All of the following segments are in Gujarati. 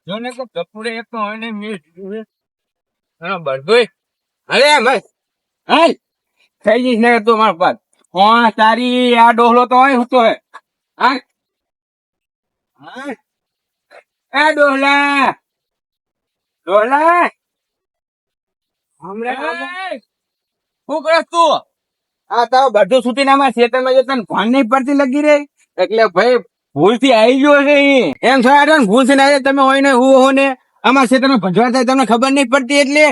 જો ને તો કપૂરે એક તો હોય ને મેં હા બરદોય અરે ભાઈ હાલ થઈ જઈશ ને તું મારા પાસ હા તારી આ ડોહલો તો હોય હું તો હે હા હા એ ડોહલા ડોહલા હમણાં શું કરસ તું આ તારો બધું છૂટીને અમારા ખેતરમાં જો તને ફોન નહીં પડતી લગી રે એટલે ભાઈ ભૂલથી આવી ગયો છે એમ છોડા ભૂલથી ના તમે હોય ને હું હો ને અમારા ક્ષેત્રમાં ભજવા થાય તમને ખબર નહીં પડતી એટલે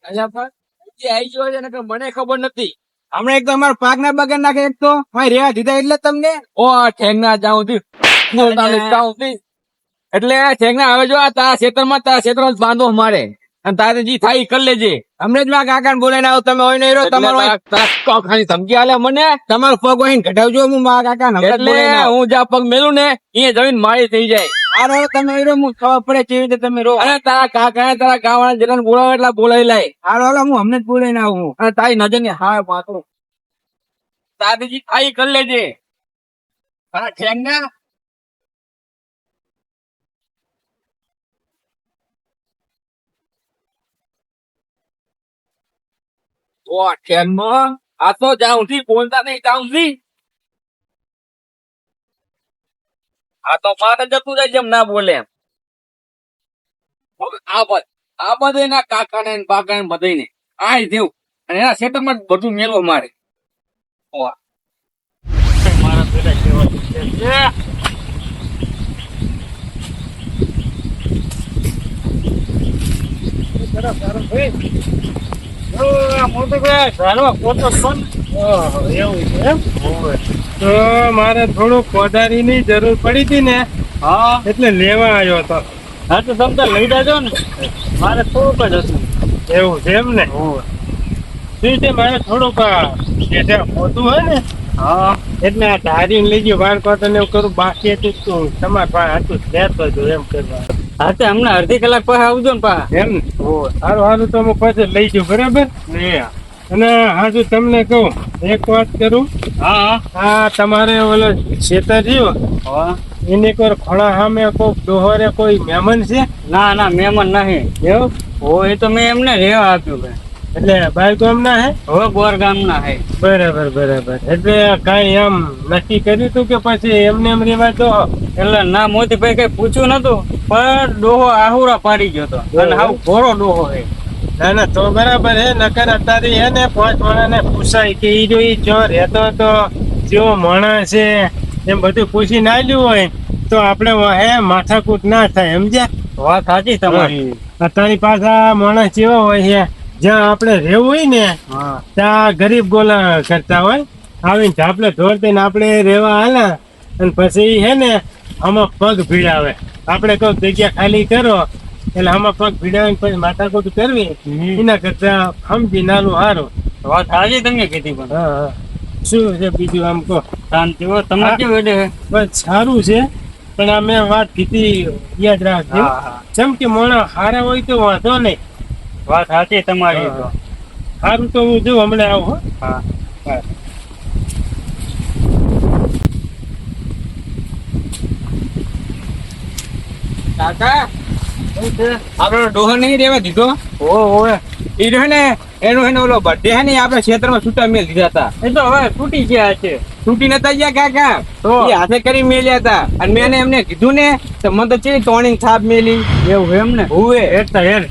આવી ગયો છે ને મને ખબર નથી હમણાં એક તો અમારા પાક ના બગાડ નાખે એક તો રેવા દીધા એટલે તમને ઓ ઠેંગના જાઉં એટલે ઠેંગના હવે જો તારા ક્ષેત્રમાં બાંધો મારે અને તારે જી થાય કરી લેજે અમને જ મારા કાકા બોલાઈને આવો તમે હોય ને તમારો ધમકી આલે મને તમારો પગ હોય ઘટાવજો હું મારા કાકા એટલે હું જ્યાં પગ મેલું ને એ જમીન મારી થઈ જાય હારો તમે હું ખબર પડે કેવી રીતે તમે રો અને તારા કાકા તારા ગામડા જેટલા બોલાવે એટલા બોલાવી લાય હારો હું અમને જ બોલાઈને આવું અને તારી નજર ની હા પાત્રો તારી જી થાય કરી લેજે હા ઠેંગના આ તો જાઉં થી બોલતા નહીં જાઉં થી આ તો મારે જતું જાય જેમ ના બોલે એમ આ બધે ના કાકા ને બાકા ને બધે ને આ દેવું અને એના સેટરમાં બધું મેળવો મારે મારા પેલા કેવા મારે થોડું કોદારી ની જરૂર પડી હતી ને હા એટલે લેવા આવ્યો હતો હા તો તમે લઈ જાજો ને મારે થોડુંક જ હતું એવું છે એમ ને શું છે મારે થોડુંક મોટું હોય ને હા એટલે આ ધારીને લઈ ગયો વાર કોતર એવું કરું બાકી હતું તું તમારે પાસે હતું લેતો જો એમ કરવા હા તો હમણાં અડધી કલાક પાસે આવજો ને પા એમ ને સારું સારું તો હું પછી લઈ જાઉં બરાબર ને અને હાજુ તમને કહું એક વાત કરું હા હા તમારે ઓલો ખેતર રહ્યો એની કોઈ ખોળા સામે કોઈ ડોહરે કોઈ મહેમાન છે ના ના મહેમાન નહીં એવું હો એ તો મેં એમને રેવા આપ્યું ભાઈ એટલે બાર ગામ ના હે હવે બોર ગામ ના હે બરાબર બરાબર એટલે કઈ એમ નક્કી કર્યું તું કે પછી એમને એમ રેવા દો એટલે ના મોતીભાઈ કઈ પૂછ્યું નતું પણ ડોહો આહુરા પાડી ગયો તો અને હાવ ઘોડો ડોહો હે ના ના તો બરાબર હે નકર અત્યારે હે ને 5 માણસને પૂછાય કે ઈ જો ઈ જો રહેતો તો જેવો માણસ છે એમ બધું પૂછી ના લ્યું હોય તો આપણે હે માથાકૂટ ના થાય સમજ્યા વાત સાચી તમારી અત્યારની પાછા માણસ જેવો હોય છે જ્યાં આપણે રહેવું હોય ને ત્યાં ગરીબ ગોલા કરતા હોય આવીને ઝાપલે ઢોર દઈને આપણે રહેવા હાલા અને પછી હે ને આમાં પગ ભીડાવે આપણે કહું જગ્યા ખાલી કરો એટલે આમાં પગ ભીડાવીને પછી માથાકૂટ કરવી એના કરતા સમજી નાનું સારું વાત સાચી તમે કીધી પણ હા શું છે બીજું આમ કહો શાંતિ હો તમે કેવું બસ સારું છે પણ આ મેં વાત કીધી યાદ રાખજો જેમ કે મોણા હારા હોય તો વાંધો નહીં વાત સાચી તમારી તો સારું તો હું જો હમણાં આવું હા કાકા આપડે ડોહો નહીં રેવા દીધો એ રહ્યો ને એનો ઓલો બર્થડે હે ને આપડે ક્ષેત્રમાં છૂટા મેલ દીધા હતા એ તો હવે તૂટી ગયા છે છૂટી નતા ગયા કાકા એ હાથે કરી મેલ્યા હતા અને મેં એમને કીધું ને તો મને તો ચેવી ટોણી છાપ મેલી એવું એમ ને હુએ એટલે હેર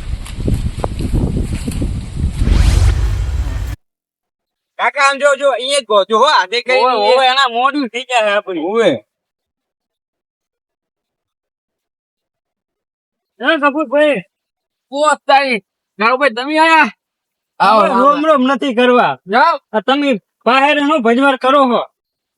કાકા આમ જો અહીંયા જ પહોંચ્યો હો હાથે કરી એના મોઢું થઈ ગયા આપડી હુએ કપૂરભાઈ પોતાઈ ગાઉભાઈ તમે આયા રોમ રોમ નથી કરવા જાઓ તમે બહાર નો ભજવાર કરો છો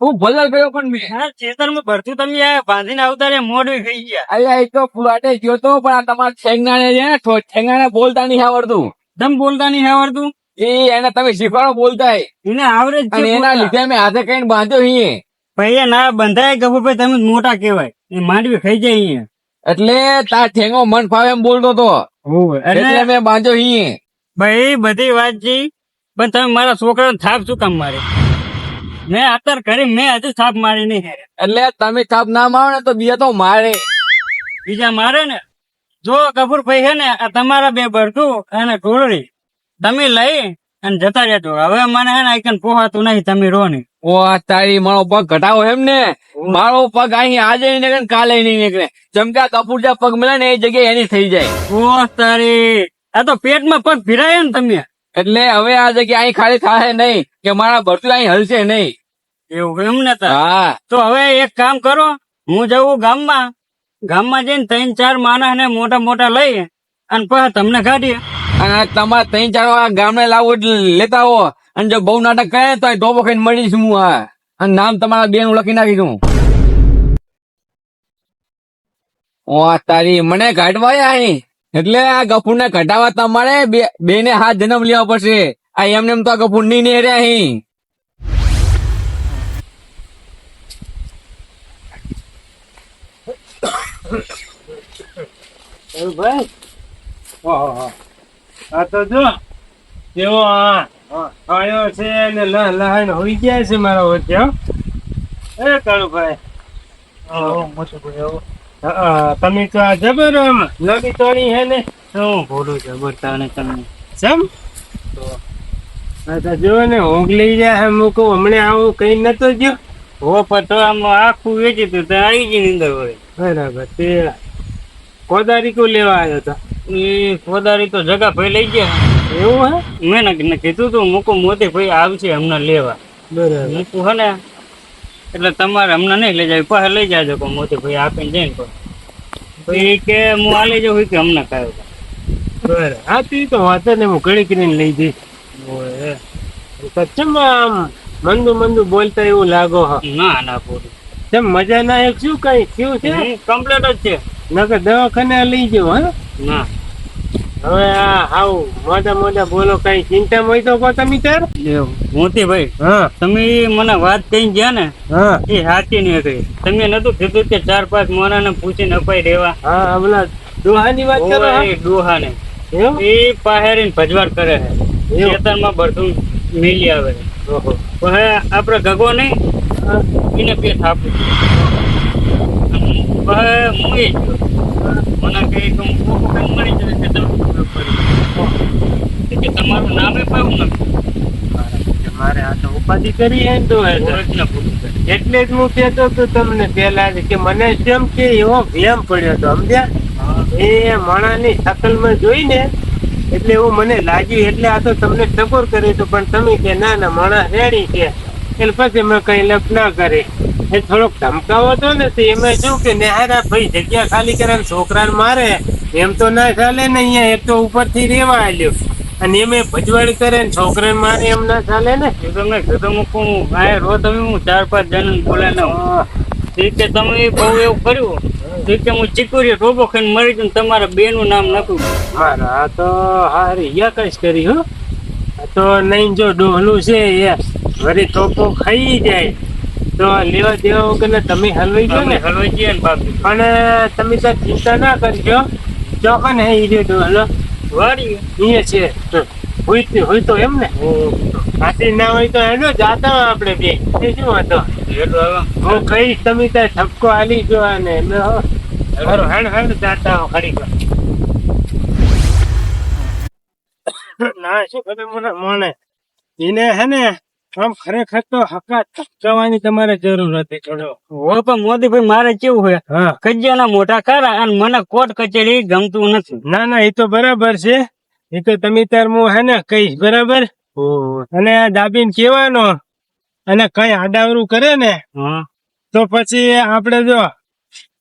હું ભલર ગયો પણ મેં ખેતરમાં ભરતું તમે આ બાંધીને આવતા રે મોઢું થઈ ગયા અલ્યા એ તો ફુલાટે ગયો તો પણ આ તમારા ઠેંગાણે છે ને ઠેંગાણે બોલતા નહીં આવડતું તમ બોલતા નહીં આવડતું એને તમે શીખવાડો બોલતા એને આવડે અને એના લીધે મેં હાથે કઈ બાંધ્યો અહીંયા ભાઈ ના બંધાય કપૂરભાઈ તમે મોટા કેવાય એ માંડવી ખાઈ જાય અહીંયા એટલે તાર ઠેંગો મન ફાવે એમ બોલતો તો એટલે મેં બાંધ્યો અહીં. ભાઈ બધી વાત જી, પણ તમે મારા છોકરાને થાપ શું કામ મારી? મેં અત્યારે કરી, મેં હજુ થાપ મારી નહીં. એટલે તમે થાપ ના મારો ને તો બીજા તો મારે. બીજા મારે ને, જો કપૂરભાઈ છે ને, આ તમારા બે બરતું અને ઘોડરી તમે લઈ અને જતા રહેજો. હવે મને હે ને આઈકન પોહાતું નહીં, તમે રો નહીં. ઓ તારી મારો પગ ઘટાવો એમ ને? મારો પગ અહીં આજે નહીં નીકળે ને કાલે નહીં નીકળે. ચમકા કપૂર જ્યાં પગ મળે ને એ જગ્યાએ એની થઈ જાય. ઓ તારી, આ તો પેટમાં પગ ફિરાય ને તમે. એટલે હવે આ જગ્યા અહીં ખાલી થાય નહીં કે મારા ભરતું અહીં હલશે નહીં. એવું એમ ને તાર? હા તો હવે એક કામ કરો, હું જવું ગામમાં જઈને 3-4 માણસ ને મોટા મોટા લઈ અને પછી તમને કાઢીએ. અને તમારે 3-4 વાર ગામને લાવો એટલે લેતા આવો. અને જો બહુ નાટક કરે તો અહીં ટોપો ખાઈને મળી છું હું. આ અને નામ તમારા બેન લખી નાખીશું. ઓ તારી મને કાઢવા અહીં એટલે આ ગફુર ને ઘટાવા તમારે બે ને હાથ જન્મ લેવા પડશે. આ એમને એમ તો આ ગફુર ની ને રે અહીં. ભાઈ આ તો જો કેવો આયો છે ને લહાઈને હોઈ ગયા છે મારા વચ્ચે. એ કાળુભાઈ, તમે તો આ જબર આમ લગી તોડી હે ને. શું ભોલું જબરતા ને તમને સમ જો ને ઊંઘ લઈ જાય હે મૂકું હમણાં આવું કઈ નતો ગયો. હો પણ તો આમ આખું વેચી તું તો આવી ગઈ નીંદર વળી. બરાબર. તે કોદારી કો લેવા આવ્યો હતો? એ કોદારી તો જગા ભાઈ લઈ ગયા. એવું હે? મેં ને કીધું તું મૂકું મોતી ભાઈ આવશે હમણાં લેવા. બરાબર. મૂકું હે ને એટલે તમારે હમણાં નહીં લઈ જાય, પાસે લઈ જાજો કે મોતી ભાઈ આપીને જઈને પછી કે હું આ લઈ જાઉં કે હમણાં કાઢ્યો. બરાબર. હા તી તો વાંધો ને હું ઘડી કરીને લઈ જઈશ. ચમ આમ મંદુ બોલતા એવું લાગો હ. ના ના પૂરું ચમ મજા ના એક શું કઈ થયું છે? કમ્પ્લીટ જ છે. નકર દવાખાને લઈ જવું. હા ના હવે આ હાવ મોટા બોલો, કઈ ચિંતા હોય તો કહો તમે તાર. મોતી ભાઈ, હા તમે મને વાત કહી ગયા ને હા એ સાચી નહીં કહી. તમે નતું કીધું કે 4-5 મોણાને પૂછીને અપાઈ દેવા? હા ઓલા દોહાની વાત કરો. હા? ડોહા ને એવું? એ પાહેરીને ભજવાડ કરે છે, ખેતરમાં બધું મિલી આવે છે. ઓહો. પછી આપડે ગગો નહીં એને પેટ આપું પછી હું એ ગયો. મને કહે કે હું કોકો કઈ મળી જાય કે તમે ખબર પડી કે તમારું નામે પાવું નથી. મારે આ તો ઉપાધિ કરી હે ને તો ઓળખના પૂરું કરે. એટલે જ હું કહેતો હતો તમને પેલા જ કે મને જેમ કે એવો ભેમ પડ્યો હતો સમજ્યા. એ માણાની શકલમાં જોઈને એટલે એવું મને લાગ્યું, એટલે આ તો તમને ટકોર કર્યો હતો. પણ તમે કે ના માણસ રેડી છે એટલે પછી મેં કઈ લપ ના કરે. એ થોડોક ધમકાવો હતો ને તો એમાં શું કે નેહારા ભાઈ જગ્યા ખાલી કરે છોકરાને મારે એમ તો ના ચાલે ને. અહીંયા એક તો ઉપરથી રેવા આવ્યો અને એમ ભજવાડ કરે ને છોકરાને મારે એમ ના ચાલે ને. એ તો મેં કીધું મૂકું આ રો તમે હું 4-5 જણ બોલે ને કે તમે બહુ એવું કર્યું કે હું ચીકુરી ટોપો ખાઈને મરી ગયું તમારા બે નું નામ નતું. મારા આ તો હારી યકશ કરી હો. આ તો નહીં જો ડોહલું છે એ વળી ટોપો ખાઈ જાય તો લેવા દેવા વગર ને તમે હલવાઈ ગયો ને. હલવાઈ ગયા ને બાપી. અને તમે તો ચિંતા ના કરજો. ચોકન હે ઈ ડોહલો વાળી અહીંયા છે હોય તો એમ ને. હાથી ના હોય તો હેડો જાતા હોય આપણે બે. એ શું હતો હું કહીશ તમે ત્યાં ઠપકો હાલી જો અને હેડ જાતા હો ખરી ના શું કરે મને એને હે ને આમ ખરેખર તો હકાત ધપકાવાની તમારે જરૂર હતી થોડો. હો પણ મોદીભાઈ મારે કેવું હોય હા કજિયાના મોટા ખરા અને મને કોર્ટ કચેરી ગમતું નથી. ના એ તો બરાબર છે. એ તો તમે તાર હું હે ને કહીશ બરાબર. અને આ દાબીને કેવાનો અને કઈ આડાવરું કરે ને તો પછી આપડે જો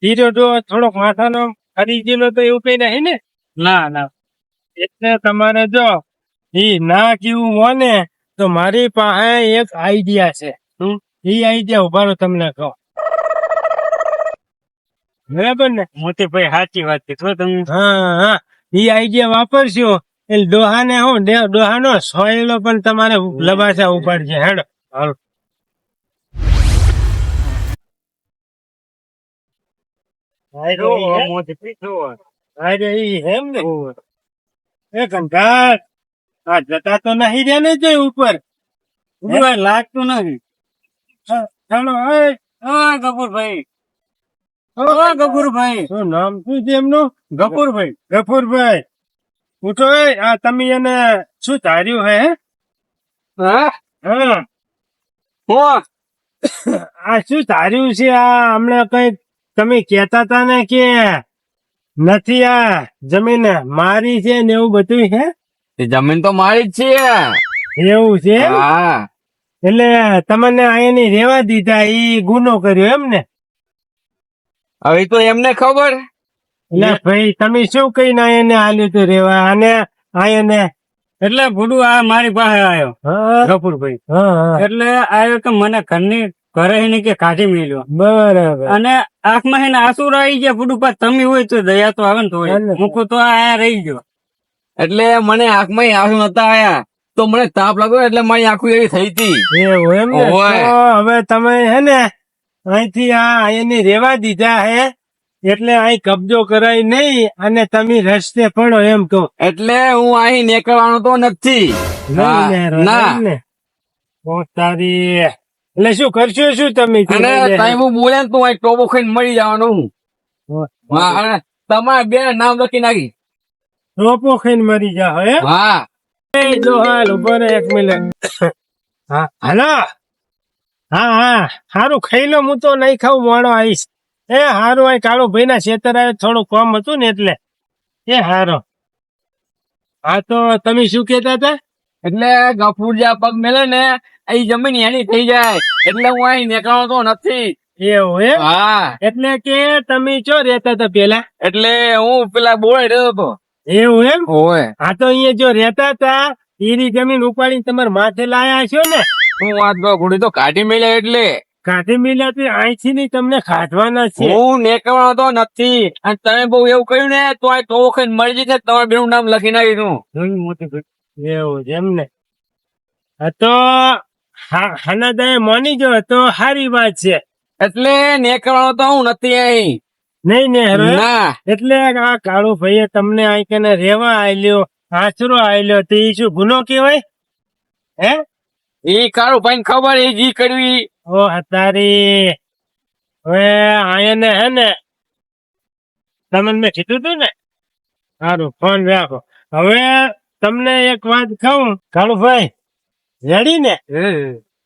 હીરો થોડોક માથાનો ખરીદેલો તો એવું કઈ નહીં ને. ના એટલે તમારે જો ઈ ના કેવું હોય ને તો મારી પાસે એક આઈડિયા છે. ઈ આઈડિયા ઉભારો તમને કહો. બરાબર ને? મોતીભાઈ સાચી વાત કીધું તમે. હા ઈ આઈડિયા વાપરશો એટલે ડોહાને હું ડોહાનો સોયલો પણ તમારે લબાસા ઉપાડશે. હેડો હાલો. અરે ઈ હેમ ને એ કંટાળ આ જતા તો નહીં રહ્યા ને જોઈ ઉપર ઉભું લાગતું નથી. ચાલો ગફુરભાઈ, ગફુરભાઈ, શું નામ શું છે એમનું ગફુરભાઈ. ગફુરભાઈ ઉઠો એ આ તમે એને શું ધાર્યું હે હા હા હું આ શું ધાર્યું છે આ હમણાં કઈ તમે કેતા હતા ને કે નથી આ જમીન મારી છે ને એવું બધું હે એ જમીન તો મારી જ છે. એવું છે એમ? હા એટલે તમને અહીંની રેવા દીધા ઈ ગુનો કર્યો એમ ને હવે તો એમને ખબર. એટલે ભાઈ તમે શું કહીને એને આલ્યું તું રેવા અને આયને એટલે ભૂડું આ મારી પાસે આવ્યો હા ગફુરભાઈ. હા એટલે આવ્યો કે મને ઘરની ઘરે એને કે કાઢી મેલ્યો બરાબર અને આંખમાં એને આંસુ આવી ગયા. ભૂડું પાછ તમે હોય તો દયા તો આવે ને તો મૂકું તો આ રહી ગયો. એટલે મને આંખમાં આંસુ નતા આયા તો મને તાપ લાગ્યો એટલે મારી આંખો એવી થઈ હતી. એવું એમ ને ઓવે. તો હવે તમે હે ને અહીંથી આ અહીંની રેવા દીધા હે એટલે અહીં કબજો કરાય નહીં અને તમે રસ્તે પડો એમ કહું એટલે હું અહીં નીકળવાનો તો નથી. હા, ના તારી એટલે શું કરશો શું તમે અને તમે હું બોલે ને તો અહીં ટોપો ખાઈને મરી જવાનું. હા અને તમારા બે નામ લખી નાખી. ટોપો ખાઈને મરી જાઓ હે હા એ જો હાલ ઉભો રહે એક મિનિટ હા હાલો હા હા હારું ખાઈ લો હું તો નહીં ખાવું મોડો આવીશ એ હારું આ કાળો ભાઈ ના ખેતર આવે થોડું કામ હતું ને એટલે એ હારો હા તો તમે શું કેતા હતા એટલે ગફુર જ્યાં પગ મેલે ને એ જમીન એની થઈ જાય એટલે હું અહીં નીકળવાનો તો નથી. એવું એમ હા એટલે કે તમે ચો રહેતા હતા પેલા એટલે હું પેલા બોળે રહ્યો હતો. એવું એમ ઓય હા તો અહીંયા જો રહેતા હતા એની જમીન ઉપાડીને તમારા માથે લાયા છો ને હું વાત કહું ઘોડી તો કાઢી મેલ્યા એટલે કાઢી મિલાતી અહીંથી ની તમને ખાધવાના છે હું નીકળવાનો તો નથી. અને તમે બહુ એવું કહ્યું ને તો આ ટોપો ખાઈને મરી જશે તમારું બેનું નામ લખી નાખ્યું. એવું છે એમ ને હા તો હનાદાએ માની જો તો સારી વાત છે એટલે નીકળવાનો તો હું નથી અહીં. નહીં ને હરો એમ? ના એટલે આ કાળુ ભાઈએ તમને અહીં કને રેવા આલ્યો આશરો આલ્યો તો એ શું ગુનો કેવાય હે એ કાળું ભાઈ ખબર એ જી કરવી. ઓ તારી હવે આયને હે ને તમને મેં કીધું તું ને સારું ફોન રાખો હવે તમને એક વાત કહું કાળુભાઈ રેડી ને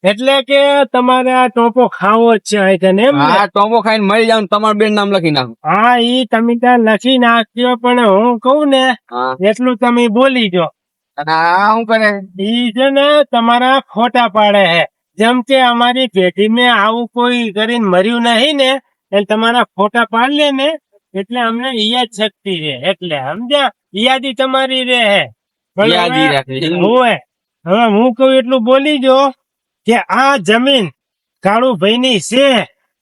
એટલે કે તમારે આ ટોપો ખાવો જ છે અહીં કને એમ ને? હા ટોપો ખાઈને મરી જાવ તમારું બેન નામ લખી નાખું. હા ઈ તમે ત્યાં લખી નાખ્યો પણ હું કહું ને હા એટલું તમે બોલી જો અને આ શું કરે ઈ છે ને તમારા ફોટા પાડે હે જેમ કે અમારી પેઢી મેં આવું કોઈ કરીને મર્યું નહીં ને એટલે તમારા ફોટા પાડ લે ને એટલે અમને યાદ શક્તિ રહે એટલે સમજ્યા યાદી તમારી રહે હે પણ યાદી હવે- રાખે. હોવે. હવે હું કહું એટલું બોલી જો કે આ જમીન કાળુભાઈ ની છે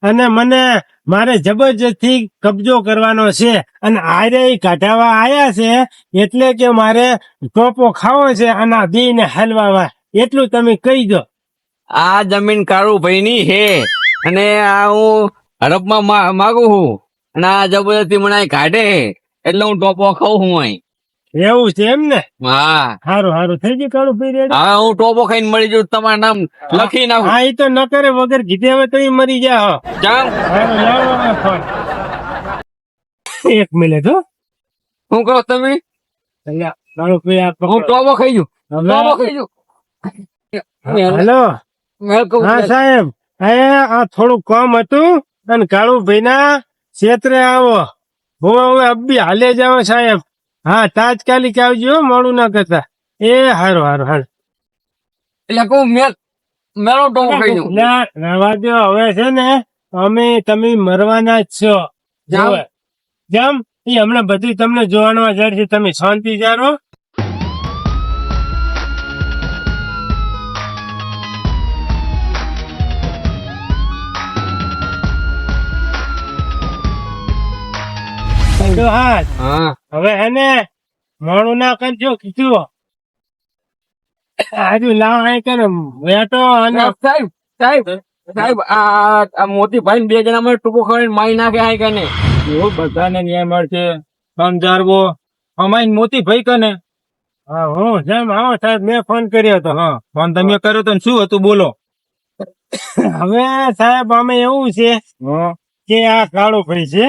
અને મને મારે જબરજસ્તી કબજો કરવાનો છે અને આરે ઈ કાઢાવા આયા છે એટલે કે મારે ટોપો ખાવો છે અને આ બી ને હલવાવા એટલું તમે કહી દો આ જમીન કાળું ભાઈ ની હે અને આ હું હડપમાં માગું છું અને આ જબરદસ્તી મને અહીં કાઢે એટલે હું ટોપો ખાઉં છું અહીં. એવું છે એમ ને હા સારું સારું થઈ ગયું કાળુભાઈ રેડી હવે હું ટોપો ખાઈને મરી જાઉં તમારું નામ લખી નાખું. હા ઈ તો ન કરે વગર કીધે હવે તો ઈ મરી જાઓ જામ હારું, લાવો હવે ફોન એક મિનિટ હો શું કહો તમે અલ્યા, કાળુભાઈ આ હું પકડો. ટોપો ખાઈ જઉં ટોપો ખાઈ જઉં. હેલો મેં કહું હા સાહેબ આ થોડું કામ હતું અને કાળુભાઈ ના ક્ષેત્રે આવો હું હવે અબ્બી હાલે જાવ સાહેબ હા તાત્કાલિક આવજો હો, મોડું ના કરતા એ હારું હારું હારું એટલે કહું મેલો ટોપો ખાઈ જઉં. ના રહેવા દો હવે છે ને અમે તમે મરવાના જ છો જામ. જોવે. જેમ એ હમણાં બધું તમને જોવાનું જડશે તમે શાંતિ જારો તો હા હા હવે એને મોડું ના કરજો કીધું આજુ લાવ આય કરે વેટો અને સાહેબ સાહેબ સાહેબ આ મોતી ભાઈ બે જણા મને ટૂંકો ખાઈને મારી નાખે આ કને એવું બધાને ન્યાય મળશે સમજારવો અમારી મોતી ભાઈ કને હા હું જેમ આવો સાહેબ મેં ફોન કર્યો હતો હા ફોન તમે કર્યો તો શું હતું બોલો હવે સાહેબ અમે એવું છે કે આ કાળો ભાઈ છે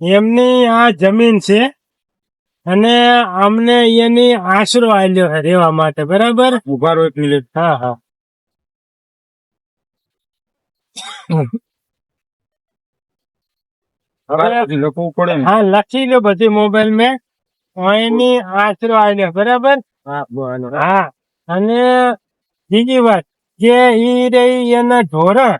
એમની આ જમીન છે અને અમને એની આશરો આલ્યો છે રહેવા માટે બરાબર ઉભા રહો એક મિનિટ હા હા લખવું પડે હા લખી લો બધી મોબાઈલ મેં એની આશરો આલ્યો બરાબર હા અને બીજી વાત કે ઈ રહી એના ઢોરા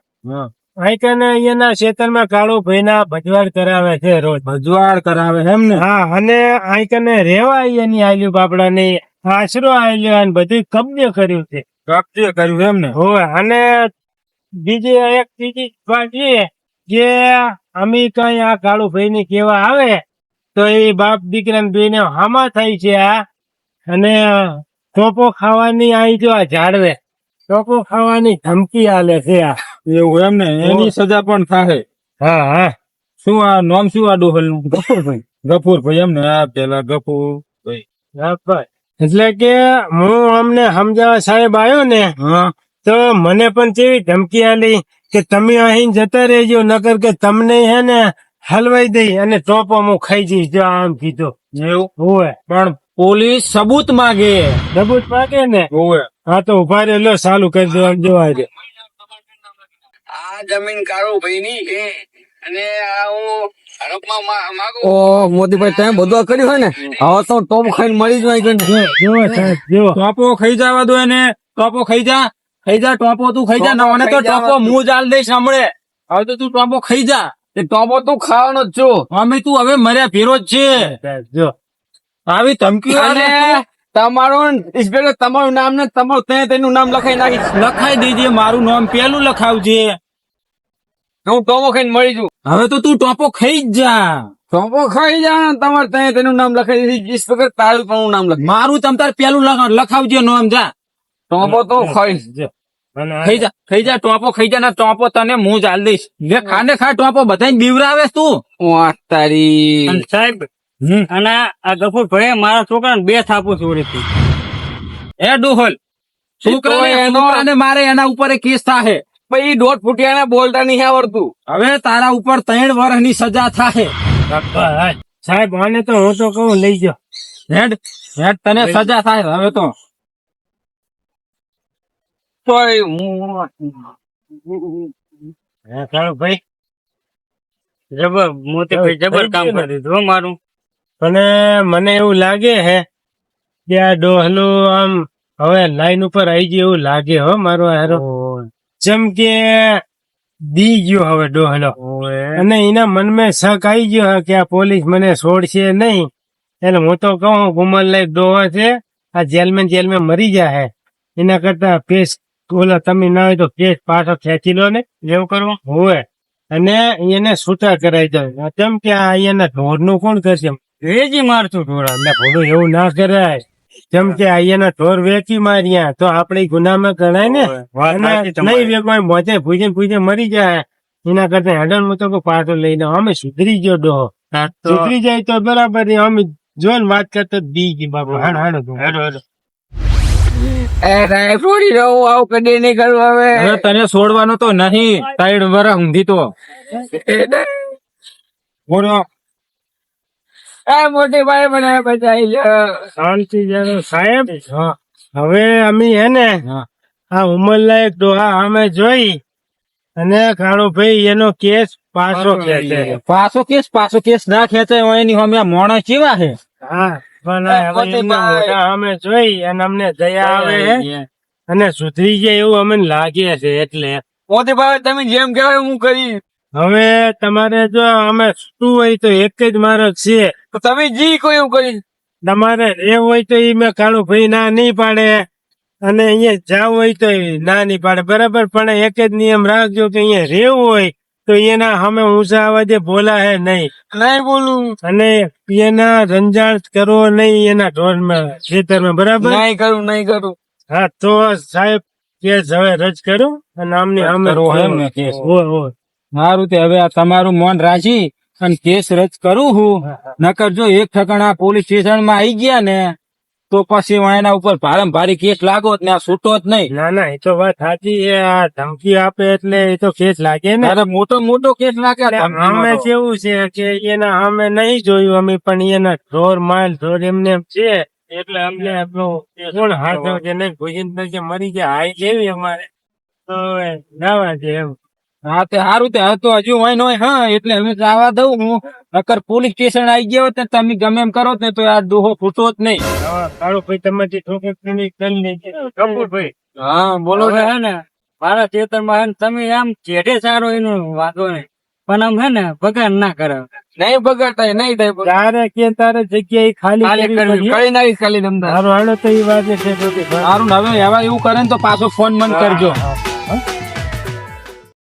આઈકને એના ખેતરમાં કાળો ભાઈના ભજવાડ કરાવે છે રોજ ભજવાડ કરાવે એમ ને હા અને આઈકને રેવા એની આલ્યું બાપડાની આશરો આલ્યો અને બધું કબજે કર્યું છે કબજે કર્યું એમ ને હોય અને બીજી એક ત્રીજી વાત એ કે અમે કઈ આ કાળુ ભાઈ ની કેવા આવે તો એ બાપ દીકરા ને બેને હામા થાય છે આ અને ટોપો ખાવાની આવી જો આ ઝાડવે ટોપો ખાવાની ધમકી આલે છે આ એવું એમ ને એની સજા પણ થાય હા હા શું આ નામ શું આ ડોહલ નું ગફુરભાઈ ગફુરભાઈ એમ ને આ પેલા ગફુરભાઈ એટલે કે હું અમને સમજાવવા સાહેબ આવ્યો ને તો મને પણ કેવી ધમકી આલી કે તમે અહીં જતા રહેજો નકર કે તમને હે ને હલવાઈ દઈ અને ટોપો હું ખાઈ જઈશ જો આમ કીધું એવું હોય પણ પોલીસ સબૂત માંગે ને હોય હા તો ઉભા રહ્યો લો ચાલુ કરી દો જોવા દે આ જમીન કાળો ભાઈ ની છે અને આ હું હડપમાં માંગુ ઓ મોદીભાઈ તમે બધું કર્યું હોય ને હવે તો ટોપ ખાઈને મળી જ ટોપો ખાઈ જવા દો એને ટોપો ખાઈ જા ટોપો તું ખાઈ જા મને તો ટોપો મું જાલ દઈશ હમણે હવે તો તું ટોપો ખાઈ જા એ ટોપો તું ખાવાનો જ છો અમે તું હવે મર્યા ભેરો જ છે જો આવી ધમકી અને તમારું ઇન્સ્પેક્ટર તમારું નામ ને તમારું તેનું નામ લખાઈ નાખીશ લખાઈ દેજે મારું નામ પેલું લખાવજે હું ટોપો ખાઈને મળી જઉં હવે તો તું ટોપો ખાઈ જ જા ટોપો ખાઈ જા ને તમારે તેનું નામ લખાઈ દીધી ઇન્સ્પેક્ટર તારું પણ નામ લખ મારું તમ તાર પેલું લખાવજે નામ જા ટોપો તો ખાઈશ ખાઈ જા ટોપો ખાઈ જા ને ટોપો તને હું ચાલ દઈશ લે ખાને ખા ટોપો બધાને બીવરાવે તું વાહ તારી અને સાહેબ અને આ ગફુર ભાઈ મારા છોકરાને 2 થાપો છોડી હતી એ ડોહલ છોકરાને મારે એના ઉપર કેસ થાય પછી દોઢ ફૂટિયાને બોલતા નહીં આવડતું હવે તારા ઉપર 3 વર્ષની સજા થાય સાહેબ આને તો હું તો કહું લઈ જાઓ હેડ તને સજા થાય હવે તો ભાઈ જબર મોતી ભાઈ જબર કામ કરી દીધું મારું અને મને એવું લાગે હે કે આ ડોહલું આમ હવે લાઈન ઉપર આવી ગયું એવું લાગે હો મારો હારો જેમ કે દી ગયો હવે ડોહલો અને એના મનમાં શક આવી ગયો કે આ પોલીસ મને છોડશે નહીં એટલે હું તો કહું ગુમલ લાયક ડોહો છે આ જેલમાં મરી જાય એના કરતા પેસ ઓલા તમે ના હોય તો કેસ પાછો ખેંચી લો ને એવું કરવું હોય અને એને છૂટા કરાઈ જાય કેમ કે આ અહીંયાના ઢોર નું કોણ કરશે વેચી મારતું ઢોરા એટલે ભોળું એવું ના કરાય જેમ કે અહીંયાના ઢોર વેચી માર્યા તો આપડે ગુનામાં ગણાય ને નહીં વેચવાય મોજે પૂજે મરી જાય એના કરતા હેડન હું તો પાછો લઈને અમે સુધરી ગયો ડોહો સુધરી જાય તો બરાબર અમે જો ને વાત કરતો બી ગઈ બાપુ હેડો છોડી દઉં આવું કદી નહીં કરું હવે તને છોડવાનો તો નહીં 3 વર્ષ ઊંધી તો બોલો મોટી ભાઈ મને બચાવી શાંતિ સાહેબ હવે અમે હે ને આ ઉંમરલાયક ડોહા અમે જોઈ અને કાળો ભાઈ એનો કેસ પાછો કેસ ના ખેંચાય એની અમે મોણસ કેવા છે હા પણ અમે જોઈ અને અમને દયા આવે છે અને સુધરી જાય એવું અમને લાગે છે એટલે મોટી ભાઈ તમે જેમ કહેવાય હું કરી હવે તમારે જો અમે શું હોય તો એક જ મારો છે તો તમે જી કોઈ એવું કરી તમારે એ હોય તો એ મેં કાળું ભાઈ ના નહીં પાડે અને અહીંયા જાવ હોય તો ના નહીં પાડે બરાબર પણ એક જ નિયમ રાખજો કે અહીંયા રહેવું હોય તો એના અમે ઊંચા અવાજે બોલા હે નહીં બોલું અને એના રંજાણ કરવો નહીં એના ઢોરમાં ખેતરમાં બરાબર નહીં કરું હા તો સાહેબ કેસ હવે રદ કરું અને આમની અમે સારું તે હવે આ તમારું મન રાખી અને કેસ રદ કરું હું. નકર જો એક ઠકાણા પોલીસ સ્ટેશન માં આવી ગયા ને તો પછી હું એના ઉપર ભારે ભારી કેસ લાગો જ ને આ છૂટો જ નહીં. ના ના એ તો વાત સાચી છે. આ ધમકી આપે એટલે એ તો કેસ લાગે ને. અરે મોટો મોટો કેસ લાગે આ ધમકીનો અમે તો. કેવું છે કે એના અમે નહીં જોયું અમે, પણ એના ઢોર માલ ઢોર એમને એમ છે એટલે અમને કોણ હાથ કે નહીં ભૂષિત કે મરી ગયા હાઈ જેવી અમારે તો હવે જવા દે એમ. હા તે સારું તે હવે તો હજુ હોય ન હોય. હા એટલે હવે જવા દઉં હું. નકર પોલીસ સ્ટેશન આવી ગયો હોત ને તમે ગમે એમ કરો ને તો આ દોહો ફૂટો જ નહીં. હા કાળો ભાઈ તમારી ઠોકર કરી લેજે કપૂરભાઈ. હા બોલો હવે હે ને મારા ખેતરમાં હે ને તમે આમ ચેઢે સારો એનો વાંધો નહીં, પણ આમ હે ને બગાડ ના કરે. નહીં બગાડતા નહીં થાય બગાડ. તારે કે તારે જગ્યાએ ખાલી કરવી પડે. કઈ નાખીશ ખાલી તમને. સારું હાલો તો એ વાત છે. સારું ને હવે હવે એવું કરે ને તો પાછો ફોન મન કરજો. હા.